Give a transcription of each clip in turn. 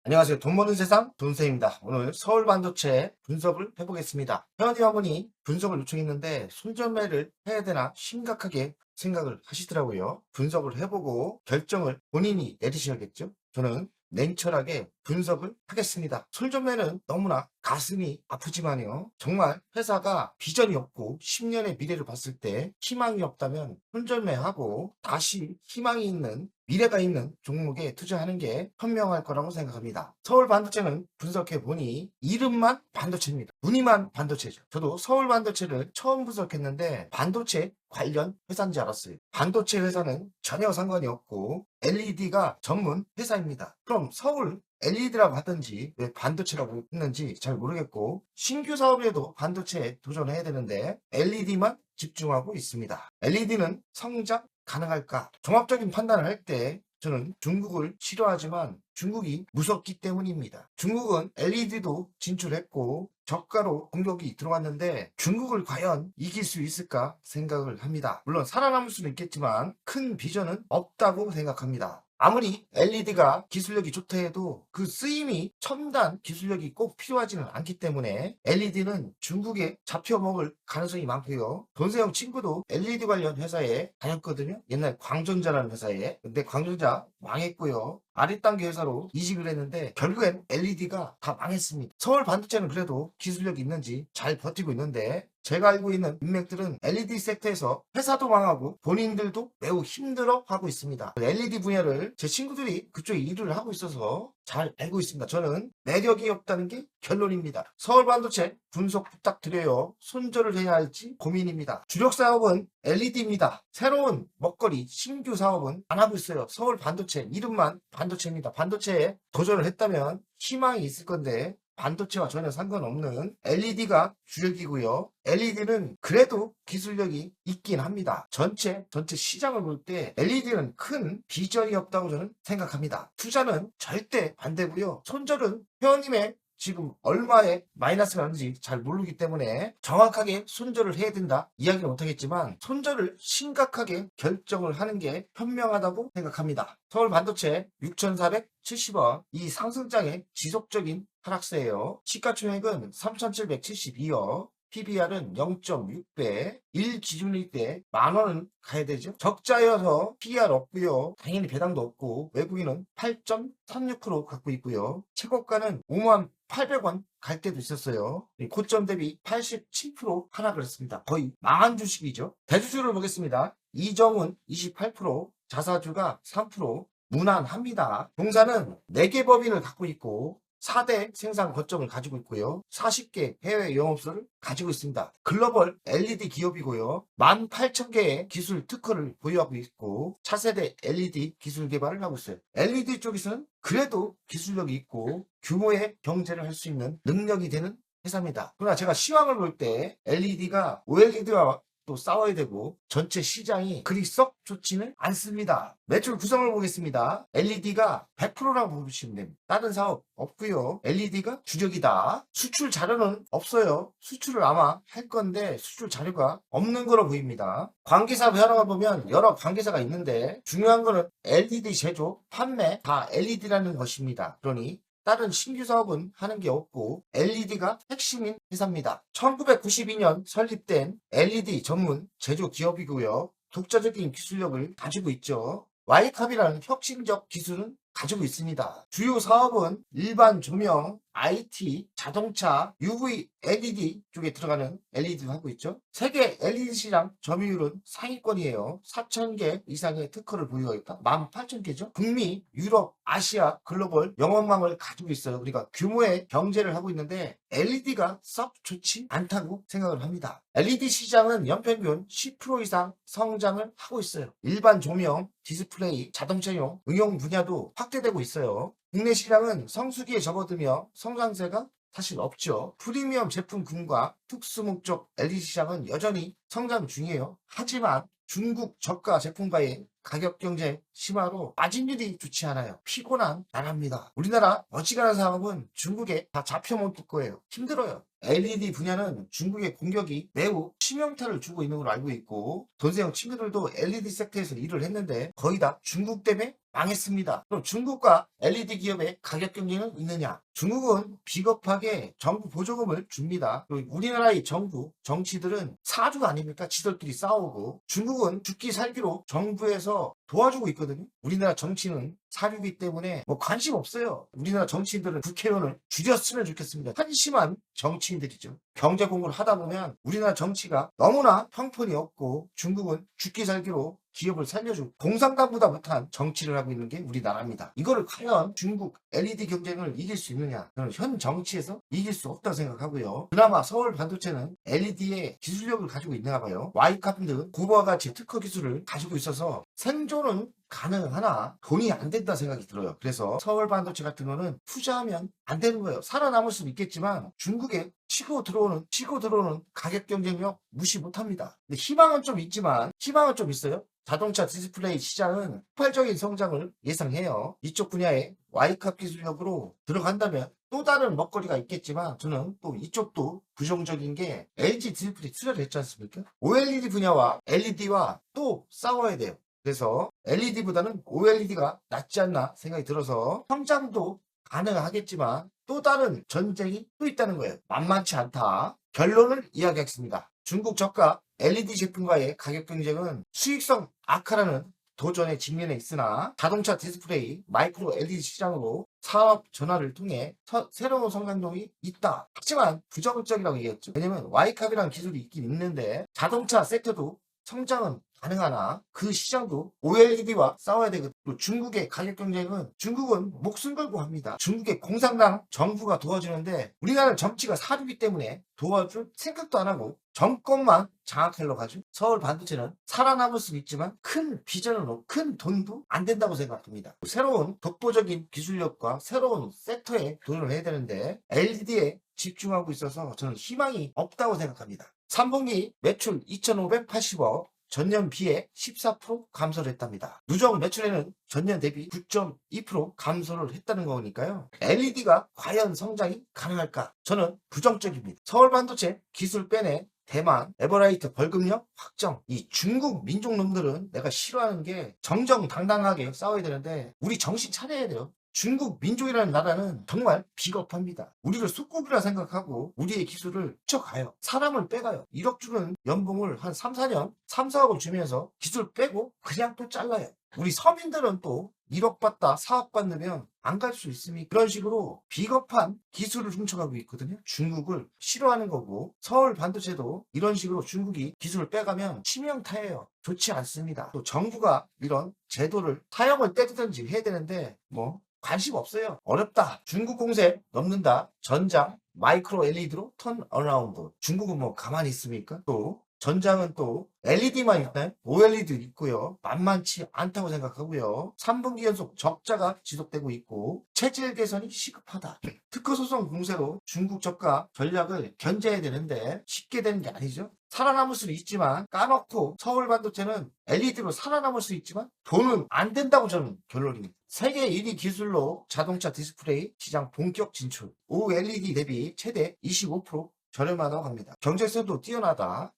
안녕하세요. 돈 버는 세상 돈쌤입니다. 오늘 서울 반도체 분석을 해보겠습니다. 회원님 한 분이 분석을 요청했는데 손절매를 해야 되나 심각하게 생각을 하시더라고요. 분석을 해보고 결정을 본인이 내리셔야겠죠. 저는 냉철하게 분석을 하겠습니다. 손절매는 너무나 가슴이 아프지만요. 정말 회사가 비전이 없고 10년의 미래를 봤을 때 희망이 없다면 손절매하고 다시 희망이 있는 미래가 있는 종목에 투자하는 게 현명할 거라고 생각합니다. 서울 반도체는 분석해 보니 이름만 반도체입니다. 무늬만 반도체죠. 저도 서울 반도체를 처음 분석했는데 반도체 관련 회사인 줄 알았어요. 반도체 회사는 전혀 상관이 없고 LED가 전문 회사입니다. 그럼 서울 LED라고 하든지 왜 반도체라고 했는지 잘 모르겠고 신규 사업에도 반도체에 도전해야 되는데 LED만 집중하고 있습니다. LED는 성장 가능할까? 종합적인 판단을 할 때 저는 중국을 싫어하지만 중국이 무섭기 때문입니다. 중국은 LED도 진출했고 저가로 공격이 들어왔는데 중국을 과연 이길 수 있을까 생각을 합니다. 물론 살아남을 수는 있겠지만 큰 비전은 없다고 생각합니다. 아무리 LED가 기술력이 좋다 해도 그 쓰임이 첨단 기술력이 꼭 필요하지는 않기 때문에 LED는 중국에 잡혀먹을 가능성이 많고요. 돈세형 친구도 LED 관련 회사에 다녔거든요. 옛날 광전자라는 회사에. 근데 광전자 망했고요. 아랫단계 회사로 이직을 했는데 결국엔 LED가 다 망했습니다. 서울 반도체는 그래도 기술력이 있는지 잘 버티고 있는데 제가 알고 있는 인맥들은 LED 섹터에서 회사도 망하고 본인들도 매우 힘들어하고 있습니다. LED 분야를 제 친구들이 그쪽에 일을 하고 있어서 잘 알고 있습니다. 저는 매력이 없다는 게 결론입니다. 서울 반도체 분석 부탁드려요. 손절을 해야 할지 고민입니다. 주력 사업은 LED입니다. 새로운 먹거리 신규 사업은 안 하고 있어요. 서울 반도체 이름만 반도체입니다. 반도체에 도전을 했다면 희망이 있을 건데 반도체와 전혀 상관없는 LED가 주력이고요. LED는 그래도 기술력이 있긴 합니다. 전체 시장을 볼 때 LED는 큰 비전이 없다고 저는 생각합니다. 투자는 절대 반대고요. 손절은 회원님의 지금 얼마의 마이너스가 나는지 잘 모르기 때문에 정확하게 손절을 해야 된다 이야기는 못하겠지만 손절을 심각하게 결정을 하는 게 현명하다고 생각합니다. 서울 반도체 6,470원 이 상승장의 지속적인 하락세예요. 시가총액은 3,772억 PBR은 0.6배, 1기준일 때 만원은 가야 되죠. 적자여서 PER 없고요. 당연히 배당도 없고 외국인은 8.36% 갖고 있고요. 최고가는 58,000원 갈 때도 있었어요. 고점 대비 87% 하락을 했습니다. 거의 망한 주식이죠. 대주주를 보겠습니다. 이정은 28%, 자사주가 3%, 무난합니다. 동사는 4개 법인을 갖고 있고 4대 생산 거점을 가지고 있고요. 40개 해외 영업소를 가지고 있습니다. 글로벌 LED 기업이고요. 18,000개의 기술 특허를 보유하고 있고 차세대 LED 기술 개발을 하고 있어요. LED 쪽에서는 그래도 기술력이 있고 규모의 경제를 할 수 있는 능력이 되는 회사입니다. 그러나 제가 시황을 볼 때 LED가 OLED와 또 싸워야 되고 전체 시장이 그리 썩 좋지는 않습니다. 매출 구성을 보겠습니다. LED가 100%라고 보시면 됩니다. 다른 사업 없고요. LED가 주력이다. 수출 자료는 없어요. 수출을 아마 할 건데 수출 자료가 없는 거로 보입니다. 관계사 변화를 보면 여러 관계사가 있는데 중요한 거는 LED 제조, 판매 다 LED라는 것입니다. 그러니 다른 신규 사업은 하는 게 없고 LED가 핵심인 회사입니다. 1992년 설립된 LED 전문 제조 기업이고요. 독자적인 기술력을 가지고 있죠. 와이캅이라는 혁신적 기술은 가지고 있습니다. 주요 사업은 일반 조명, IT, 자동차, UV, LED 쪽에 들어가는 LED를 하고 있죠. 세계 LED 시장 점유율은 상위권이에요. 4,000개 이상의 특허를 보유하고 있다. 18,000개죠. 북미, 유럽, 아시아, 글로벌 영업망을 가지고 있어요. 그러니까 규모의 경제를 하고 있는데 LED가 썩 좋지 않다고 생각을 합니다. LED 시장은 연평균 10% 이상 성장을 하고 있어요. 일반 조명, 디스플레이, 자동차용 응용 분야도 확대되고 있어요. 국내 시장은 성수기에 접어들며 성장세가 사실 없죠. 프리미엄 제품군과 특수목적 LED 시장은 여전히 성장 중이에요. 하지만 중국 저가 제품과의 가격 경쟁 심화로 마진율이 좋지 않아요. 피곤한 나라입니다. 우리나라 어지간한 사업은 중국에 다 잡혀먹을 거예요. 힘들어요. LED 분야는 중국의 공격이 매우 치명타를 주고 있는 걸로 알고 있고 돈세형 친구들도 LED 섹터에서 일을 했는데 거의 다 중국 때문에 망했습니다. 그럼 중국과 LED 기업의 가격 경쟁은 있느냐? 중국은 비겁하게 정부 보조금을 줍니다. 그리고 우리나라의 정부, 정치들은 사주가 아닙니까? 지들끼리 싸우고. 중국은 죽기 살기로 정부에서 도와주고 있거든요. 우리나라 정치는 사주기 때문에 뭐 관심 없어요. 우리나라 정치인들은 국회의원을 줄였으면 좋겠습니다. 한심한 정치인들이죠. 경제 공부를 하다 보면 우리나라 정치가 너무나 형편이 없고 중국은 죽기 살기로 기업을 살려주고 공산당보다 못한 정치를 하고 있는 게 우리나라입니다. 이거를 과연 중국 LED 경쟁을 이길 수 있느냐? 저는 현 정치에서 이길 수 없다고 생각하고요. 그나마 서울 반도체는 LED의 기술력을 가지고 있나 봐요. 와이카드 구버와 같이 특허 기술을 가지고 있어서 생존은 가능하나 돈이 안 된다 생각이 들어요. 그래서 서울 반도체 같은 거는 투자하면 안 되는 거예요. 살아남을 수는 있겠지만 중국에 치고 들어오는 가격 경쟁력 무시 못합니다. 근데 희망은 좀 있지만 희망은 좀 있어요. 자동차 디스플레이 시장은 폭발적인 성장을 예상해요. 이쪽 분야에 Y캅 기술력으로 들어간다면 또 다른 먹거리가 있겠지만 저는 또 이쪽도 부정적인 게 LG 디스플레이 투자를 했지 않습니까? OLED 분야와 LED와 또 싸워야 돼요. 그래서 LED보다는 OLED가 낫지 않나 생각이 들어서 성장도 가능하겠지만 또 다른 전쟁이 또 있다는 거예요. 만만치 않다. 결론을 이야기하겠습니다. 중국 저가 LED 제품과의 가격 경쟁은 수익성 악화라는 도전에 직면해 있으나 자동차 디스플레이, 마이크로 LED 시장으로 사업 전환을 통해 새로운 성장동이 있다. 하지만 부정적이라고 얘기했죠. 왜냐면 Y캅이라는 기술이 있긴 있는데 자동차 섹터도 성장은 가능하나 그 시장도 OLED와 싸워야 되거든요. 중국의 가격 경쟁은 중국은 목숨 걸고 합니다. 중국의 공산당 정부가 도와주는데 우리나라는 정치가 사주기 때문에 도와줄 생각도 안 하고 정권만 장악하려고 가죠. 서울 반도체는 살아남을 수는 있지만 큰 비전은 없고 큰 돈도 안 된다고 생각합니다. 새로운 독보적인 기술력과 새로운 섹터에 도전을 해야 되는데 LED에 집중하고 있어서 저는 희망이 없다고 생각합니다. 3분기 매출 2,580억, 전년 비해 14% 감소를 했답니다. 누적 매출에는 전년 대비 9.2% 감소를 했다는 거니까요. LED가 과연 성장이 가능할까? 저는 부정적입니다. 서울 반도체 기술 빼내 대만, 에버라이트 벌금력 확정. 이 중국 민족놈들은 내가 싫어하는 게 정정당당하게 싸워야 되는데 우리 정신 차려야 돼요. 중국 민족이라는 나라는 정말 비겁합니다. 우리를 쑥국이라 생각하고 우리의 기술을 훔쳐가요. 사람을 빼가요. 1억 주는 연봉을 한 3, 4년, 3, 4억을 주면서 기술 빼고 그냥 또 잘라요. 우리 서민들은 또 1억 받다 4억 받으면 안 갈 수 있습니까? 그런 식으로 비겁한 기술을 훔쳐가고 있거든요. 중국을 싫어하는 거고 서울 반도체도 이런 식으로 중국이 기술을 빼가면 치명타예요. 좋지 않습니다. 또 정부가 이런 제도를 사형을 때리든지 해야 되는데 뭐 관심 없어요. 어렵다. 중국 공세 넘는다. 전장 마이크로 LED로 턴 어라운드. 중국은 뭐 가만히 있습니까? 또 전장은 또 LED만 있나요? OLED도 있고요. 만만치 않다고 생각하고요. 3분기 연속 적자가 지속되고 있고 체질 개선이 시급하다. 특허 소송 공세로 중국 저가 전략을 견제해야 되는데 쉽게 되는 게 아니죠. 살아남을 수는 있지만 까놓고 서울 반도체는 LED로 살아남을 수 있지만 돈은 안 된다고 저는 결론입니다. 세계 1위 기술로 자동차 디스플레이 시장 본격 진출. OLED 대비 최대 25% 저렴하다고 합니다. 경제성도 뛰어나다.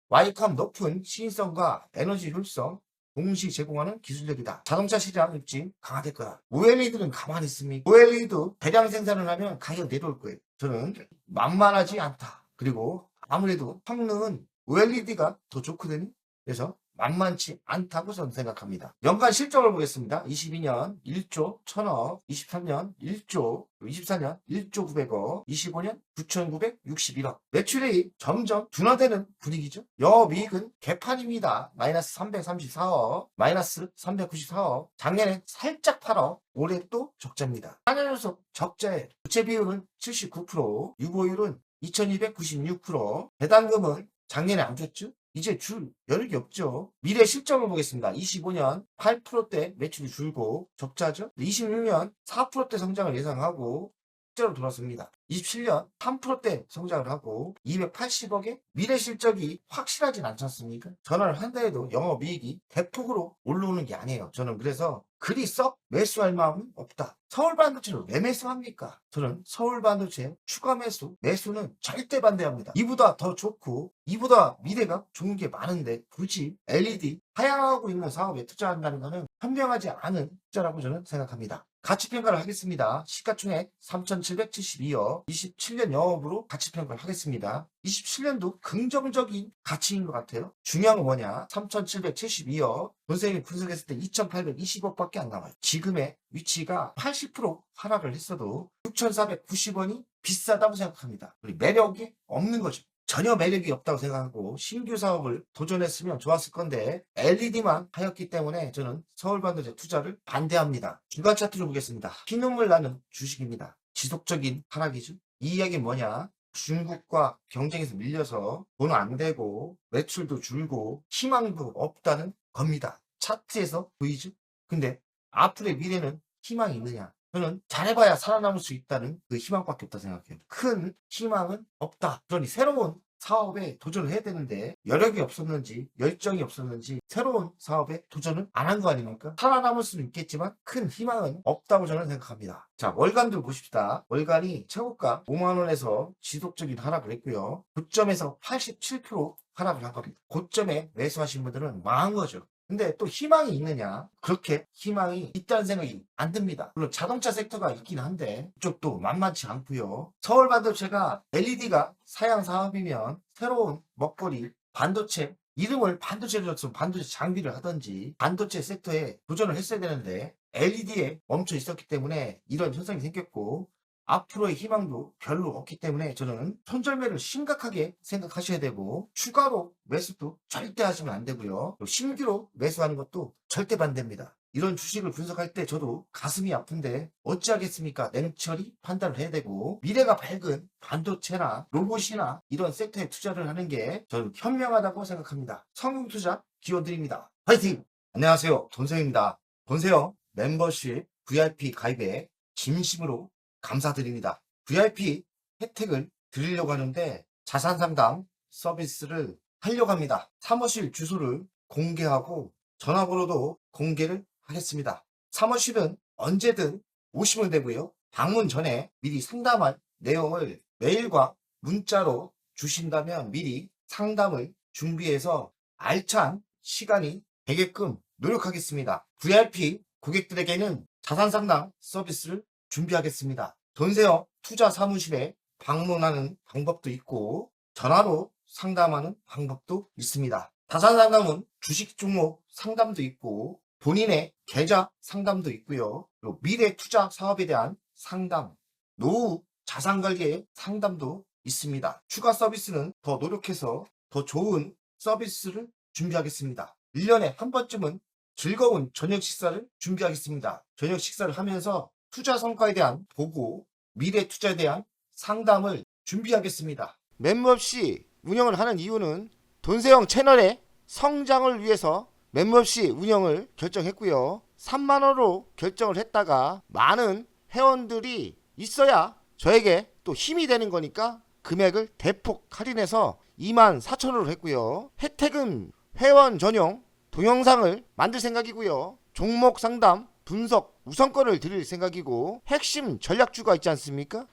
Y캅 높은 시인성과 에너지 효율성 동시 제공하는 기술력이다. 자동차 시장 입지 강화될 거다. OLED는 가만히 있습니까? OLED도 대량 생산을 하면 가격 내려올 거예요. 저는 만만하지 않다. 그리고 아무래도 성능은 OLED가 더 좋거든요. 그래서 만만치 않다고 저는 생각합니다. 연간 실적을 보겠습니다. 22년 1조 1000억, 23년 1조, 24년 1조 900억, 25년 9,961억. 매출이 점점 둔화되는 분위기죠. 영업이익은 개판입니다. 마이너스 334억, 마이너스 394억. 작년에 살짝 8억, 올해 또 적자입니다. 4년 연속 적자에 부채 비율은 79%, 유보율은 2296%, 배당금은 작년에 안 줬죠? 이제 줄 여력이 없죠. 미래 실적을 보겠습니다. 25년 8%대 매출이 줄고 적자죠. 26년 4%대 성장을 예상하고 흑자로 돌아섭니다. 27년 3%대 성장을 하고 280억의 미래 실적이 확실하진 않지 않습니까? 전환을 한다 해도 영업이익이 대폭으로 올라오는 게 아니에요. 저는 그래서 그리 썩 매수할 마음은 없다. 서울반도체를 왜 매수합니까? 저는 서울반도체 추가 매수는 절대 반대합니다. 이보다 더 좋고 이보다 미래가 좋은 게 많은데 굳이 LED 하향하고 있는 사업에 투자한다는 것은 현명하지 않은 투자라고 저는 생각합니다. 가치평가를 하겠습니다. 시가총액 3,772억, 27년 영업으로 가치평가를 하겠습니다. 27년도 긍정적인 가치인 것 같아요. 중요한 건 뭐냐? 3,772억, 본세님이 분석했을 때 2,820억밖에 안 나와요. 지금의 위치가 80% 하락을 했어도 6,490원이 비싸다고 생각합니다. 우리 매력이 없는 거죠. 전혀 매력이 없다고 생각하고 신규 사업을 도전했으면 좋았을 건데 LED만 하였기 때문에 저는 서울반도체 투자를 반대합니다. 주간 차트를 보겠습니다. 피눈물 나는 주식입니다. 지속적인 하락이죠. 이 이야기는 뭐냐? 중국과 경쟁에서 밀려서 돈 안 되고 매출도 줄고 희망도 없다는 겁니다. 차트에서 보이죠? 근데 앞으로의 미래는 희망이 있느냐? 저는 잘해봐야 살아남을 수 있다는 그 희망밖에 없다 생각해요. 큰 희망은 없다. 그러니 새로운 사업에 도전을 해야 되는데 여력이 없었는지 열정이 없었는지 새로운 사업에 도전을 안 한 거 아닙니까? 살아남을 수는 있겠지만 큰 희망은 없다고 저는 생각합니다. 자, 월간들 보십시다. 월간이 최고가 5만원에서 지속적인 하락을 했고요. 고점에서 87% 하락을 한 겁니다. 고점에 매수하신 분들은 망한 거죠. 근데 또 희망이 있느냐? 그렇게 희망이 있다는 생각이 안 듭니다. 물론 자동차 섹터가 있긴 한데 그쪽도 만만치 않고요. 서울반도체가 LED가 사양 사업이면 새로운 먹거리 반도체 이름을 반도체로 줬으면 반도체 장비를 하든지 반도체 섹터에 도전을 했어야 되는데 LED에 멈춰 있었기 때문에 이런 현상이 생겼고 앞으로의 희망도 별로 없기 때문에 저는 손절매를 심각하게 생각하셔야 되고 추가로 매수도 절대 하시면 안 되고요. 신규로 매수하는 것도 절대 반대입니다. 이런 주식을 분석할 때 저도 가슴이 아픈데 어찌하겠습니까? 냉철히 판단을 해야 되고 미래가 밝은 반도체나 로봇이나 이런 섹터에 투자를 하는 게 저는 현명하다고 생각합니다. 성공투자 기원드립니다. 화이팅! 안녕하세요. 돈세입니다. 돈세요 멤버십 VIP 가입에 진심으로 감사드립니다. VIP 혜택을 드리려고 하는데 자산상담 서비스를 하려고 합니다. 사무실 주소를 공개하고 전화번호도 공개를 하겠습니다. 사무실은 언제든 오시면 되고요. 방문 전에 미리 상담할 내용을 메일과 문자로 주신다면 미리 상담을 준비해서 알찬 시간이 되게끔 노력하겠습니다. VIP 고객들에게는 자산상담 서비스를 준비하겠습니다. 돈세요 투자 사무실에 방문하는 방법도 있고 전화로 상담하는 방법도 있습니다. 자산 상담은 주식 종목 상담도 있고 본인의 계좌 상담도 있고요. 그리고 미래 투자 사업에 대한 상담, 노후 자산 관리의 상담도 있습니다. 추가 서비스는 더 노력해서 더 좋은 서비스를 준비하겠습니다. 1년에 한 번쯤은 즐거운 저녁 식사를 준비하겠습니다. 저녁 식사를 하면서 투자 성과에 대한 보고, 미래 투자에 대한 상담을 준비하겠습니다. 멤버십 운영을 하는 이유는 돈세영 채널의 성장을 위해서 멤버십 운영을 결정했고요. 3만원으로 결정을 했다가 많은 회원들이 있어야 저에게 또 힘이 되는 거니까 금액을 대폭 할인해서 24,000원으로 했고요. 혜택은 회원 전용 동영상을 만들 생각이고요. 종목 상담 분석 우선권을 드릴 생각이고 핵심 전략주가 있지 않습니까?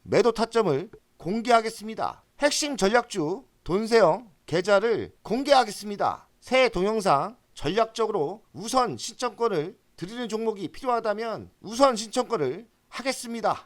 매도 타점을 공개하겠습니다. 핵심 전략주 돈세영 계좌를 공개하겠습니다. 새 동영상 전략적으로 우선 신청권을 드리는 종목이 필요하다면 우선 신청권을 하겠습니다.